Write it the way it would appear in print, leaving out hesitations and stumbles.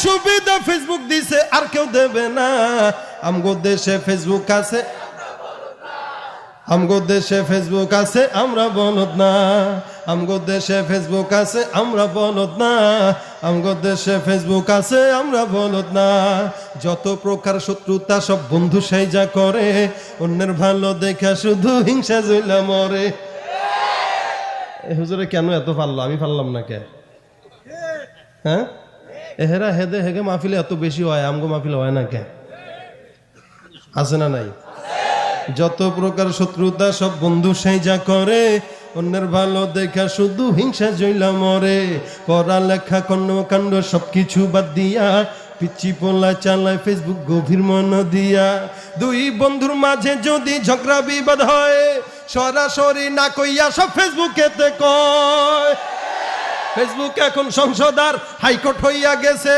সুবিধা ফেসবুক দিছে আর কেউ দেবে না। আমগো দেশে ফেসবুক আছে, আমগো দেশে ফেসবুক আছে আমরা বলদ না। আমগো দেশে ফেসবুক আছে আমরা বলদ না। আমগো দেশে ফেসবুক আছে আমরা বলদ না। যত প্রকার শত্রুতা সব বন্ধু সাইজা করে, অন্যের ভালো দেখা শুধু হিংসা জইলা মরে। হুজুরে কেন এত পারলো, আমি পারলাম না কে? হ্যাঁ, এহেরা হেদে হেগে মাহফিলে এত বেশি হয়, আমগো মাহফিলে হয় না কে? আছে না নাই? যত প্রকার শত্রুতা সব বন্ধু সাইজা করে, অন্যের ভালো দেখা শুধু হিংসা জইলা মরে। পড়ালেখা কর্মকাণ্ড সবকিছু বাদ দিয়া পিচ্ছি পোলা চালায় ফেসবুক গভীর মন দিয়া। দুই বন্ধুর মাঝে যদি ঝগড়া বিবাদ হয়, সরাসরি না কইয়া সব ফেসবুকেতে কয়। ফেসবুক এখন সংসদ আর হাইকোর্ট হইয়া গেছে।